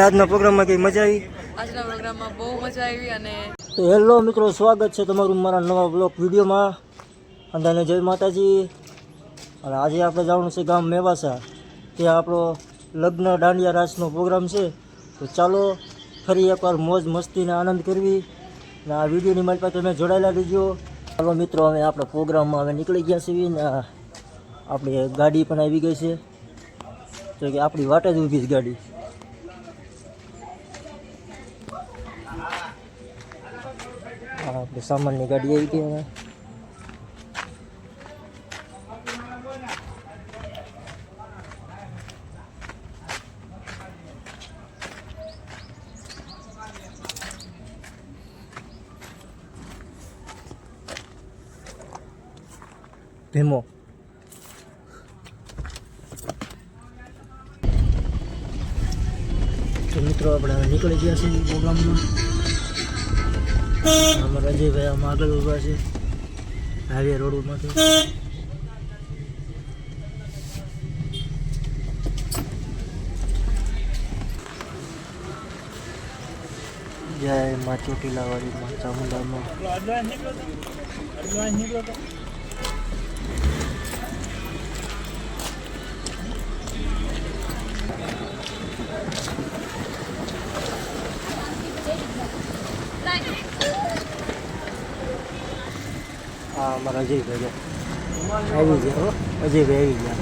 આજના પ્રોગ્રામમાં કઈ મજા આવી? આજના પ્રોગ્રામમાં બહુ મજા આવી. અને તો હેલો મિત્રો, સ્વાગત છે તમારું મારા નવા બ્લોગ વિડીયોમાં. અંદાને જય માતાજી. અને આજે આપણે જવાનું છે ગામ મેવાસા. ત્યાં આપણો લગ્ન દાંડિયા રાસનો પ્રોગ્રામ છે. તો ચાલો ફરી એકવાર મોજ મસ્તીને આનંદ કરવી. અને આ વિડીયોની મારી પાસે તમે જોડાયેલા રહીજો. ચાલો મિત્રો, હવે આપણે પ્રોગ્રામમાં હવે નીકળી ગયા છીએ ને આપણી ગાડી પણ આવી ગઈ છે. તો કે આપણી વાટે જ ઊભી છે ગાડી. આપણે સામાનની ગાડી આવી ગઈ હવે. ભીમો તો મિત્રો આપણે નીકળી ગયા છીએ પ્રોગ્રામમાં. અમારા અજયભાઈ આમાં આગળ ઊભા છે હાઈવે રોડમાંથી. જય માં ચોટીલા વાળી માં ચામુંડામાં. હા, અમારા અજયભાઈ આવી ગયા. અજયભાઈ આવી ગયા.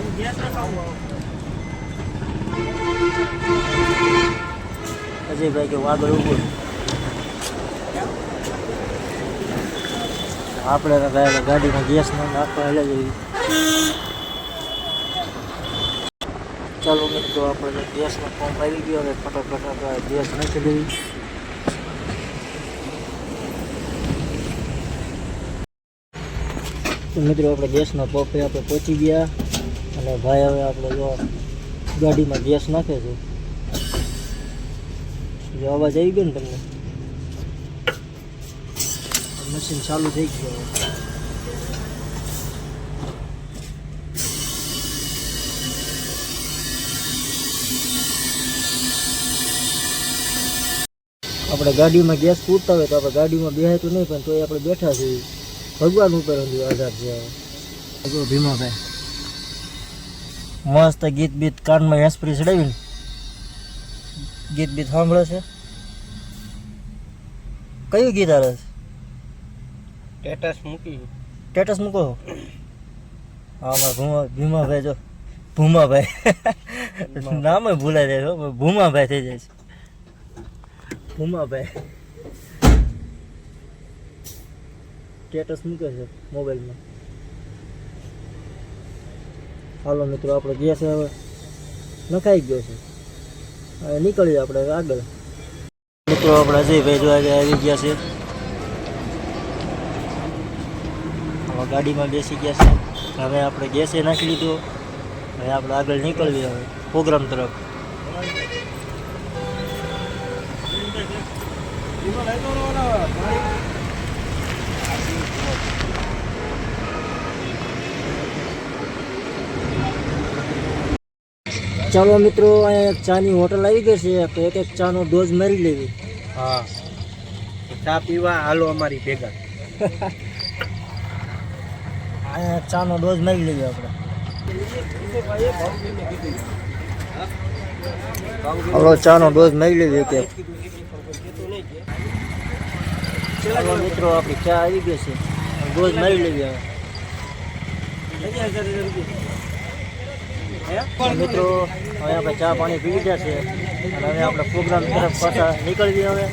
અજયભાઈ કે આગળ ઊભું. આપણે ગાડીમાં ગેસ નાખવા એટલે જ. ચાલો મિત્રો, આપણે ગેસનો પંપ આવી ગયો. હવે ફટાફટ ગેસ નાખી દેવી. તો મિત્રો, આપણે ગેસના પંપે આપણે પહોંચી ગયા. અને ભાઈ હવે આપણે જો ગાડીમાં ગેસ નાખે છે. જો અવાજ આવી ગયો ને તમને, મશીન ચાલુ થઈ ગયું. આપણે ગાડીમાં ગેસ પૂરતા હોય તો આપણે ગાડીમાં બેહાય તો નહીં, પણ તોય આપણે બેઠા છીએ. ભગવાન ઉપર આધાર છે. જો ભીમાભાઈ મસ્ત ગીત બીત કાનમાં હેસ્પ્રી ચડાવીને ગીત બીત સાંભળે છે. કયું ગીત આવે છે? સ્ટેટસ મૂકો. હા, અમારા ભીમાભાઈ જો ભૂમાભાઈ નામ ભૂલાઈ જાય છે. ભૂમાભાઈ થઈ જાય છે. ભૂમાભાઈ સ્ટેટસ મૂકે છે મોબાઈલમાં. હાલો મિત્રો, આપણો ગેસ હવે નખાઈ ગયો છે. હવે નીકળીએ આપણે આગળ. મિત્રો, આપણે અજયભાઈ જો આવી ગયા છે. ગાડીમાં બેસી ગયા છે. હવે આપણે ગેસે નાખી લીધો. હવે આપણે આગળ નીકળીએ હવે પ્રોગ્રામ તરફ. ચાલો મિત્રો, અહીંયા એક ચાની હોટલ આવી ગઈ છે. તો એક ચાનો ડોઝ મારી લેવી. હા, ચા પીવા હાલો અમારી ભેગા. અહીંયા ચાનો ડોઝ મારી લેવી આપણે. હાલો, ચાનો ડોઝ મારી લેવી કે. ચાલો મિત્રો, આપણી ચા આવી ગઈ છે. ડોઝ મારી લેવી હવે. મિત્રો, હવે આપણે ચા પાણી પી લીધા છે. અને હવે આપણે પ્રોગ્રામ તરફ પાછા નીકળીએ. હવે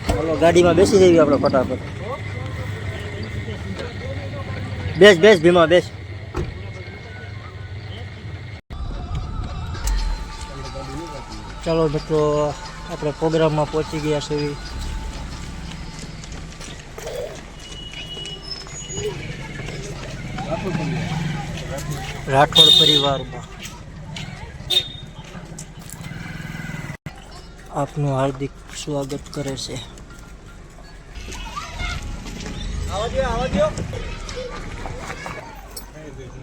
ચાલો ગાડીમાં બેસી જઈએ આપણે ફટાફટ. બેસ ભીમા બેસ. ચાલો મિત્રો, આપણે પ્રોગ્રામમાં પહોંચી ગયા છીએ. રાઠોડ પરિવારમાં આપનું હાર્દિક સ્વાગત કરે છે.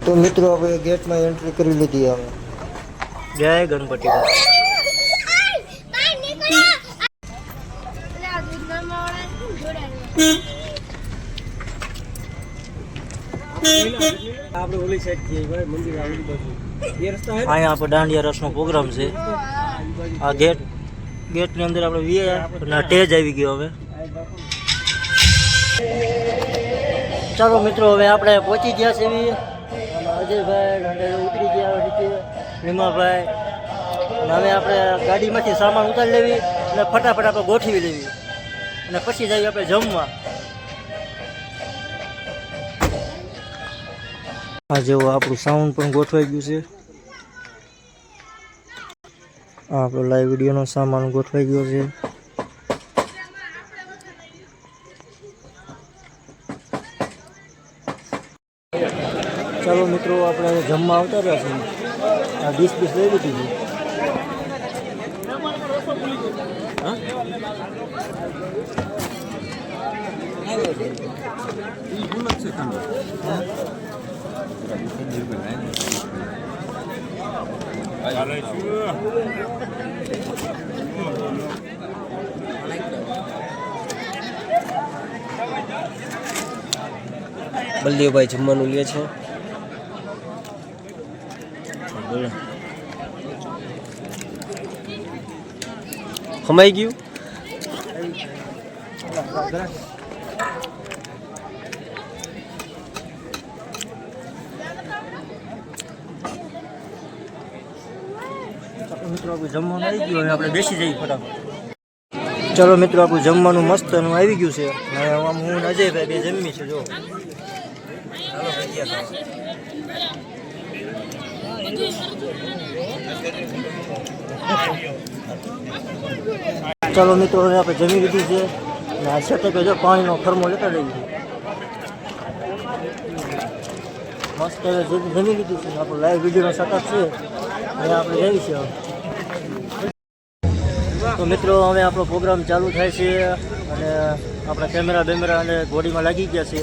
તો મિત્રો, આપણે ગેટમાં એન્ટ્રી કરી લીધી. હવે જય ગણપતિ. સાઈડ થી ભાઈ મંદિર આવડી બાજુ એ રસ્તા હે અહીંયા આપણે દાંડિયા રસનો પ્રોગ્રામ છે. આ ગેટની અંદર આપણે વીએ અને આ સ્ટેજ આવી ગયો હવે. ચાલો મિત્રો, હવે આપણે પહોંચી ગયા છે એવી. અને અજયભાઈ દાંડિયા ઉતરી ગયા નીચે, નિમાભાઈ. અને હવે આપણે ગાડીમાંથી સામાન ઉતારી લેવી અને ફટાફટ આપણે ગોઠવી લેવી અને પછી જઈએ આપણે જમવા. આ જેવું આપણું સાઉન્ડ પણ ગોઠવાઈ ગયું છે. આ આપણો લાઈવ વિડીયોનો સામાન ગોઠવાઈ ગયો છે. ચાલો મિત્રો, આપણે હવે જમવા આવતા રહ્યા છીએ. આ ડીશ લઈ લીધી છે. બલદેવભાઈ જમવાનું લે છે. ખમાઈ ગયું. મિત્રો આપણું જમવાનું આવી ગયું. હવે આપણે બેસી જઈએ ફટાફટ. ચલો મિત્રો, આપણું જમવાનું મસ્ત એનું આવી ગયું છે. હવે આમ હું ને અજયભાઈ બે જમી છે. જો ચાલો મિત્રો, હવે આપણે જમી લીધું છે. અને આ છટકે જો પાણીનો થર્મો લેતા લઈએ. મસ્ત હવે જમી લીધું છે. આપણું લાઈવ વિડીયોનો સેટઅપ છે. અહીંયા આપણે જઈએ છીએ. તો મિત્રો, હવે આપણો પ્રોગ્રામ ચાલુ થાય છે. અને આપણા કેમેરા અને બોડીમાં લાગી ગયા છે.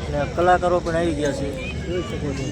અને કલાકારો પણ આવી ગયા છે. જોઈ શકો છો.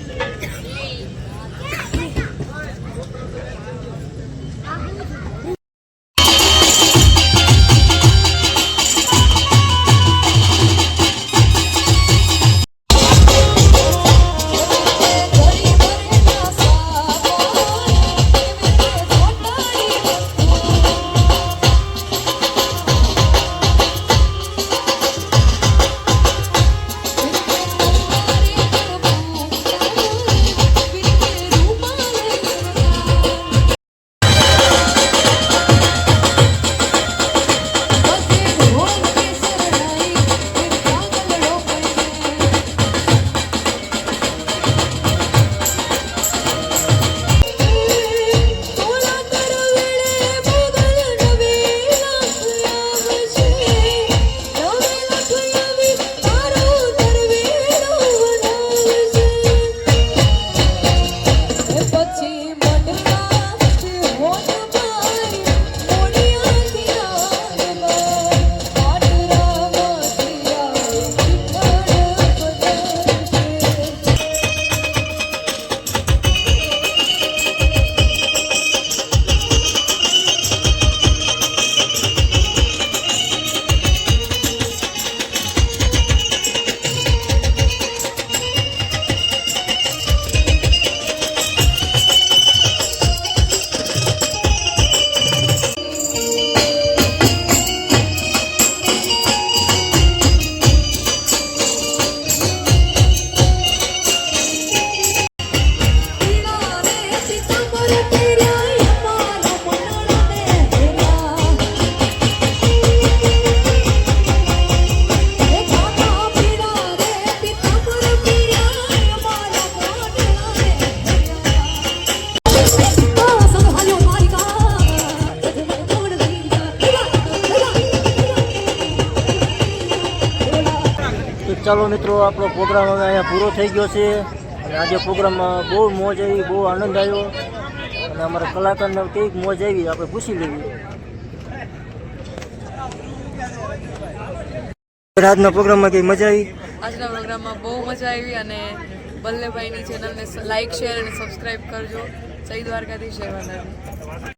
ચાલો મિત્રો, આપણો પ્રોગ્રામ હવે અહીંયા પૂરો થઈ ગયો છે. અને આજે પ્રોગ્રામમાં બહુ મોજ આવી, બહુ આનંદ આવ્યો. અને અમારા કલાકારને કંઈક મોજ આવી આપણે પૂછી લેવી. આજના પ્રોગ્રામમાં કંઈ મજા આવી? આજના પ્રોગ્રામમાં બહુ મજા આવી. અને બલ્લેભાઈની ચેનલને લાઈક, શેર અને સબસ્ક્રાઈબ કરજો. જય દ્વારકાધીશ, જય માતાજી.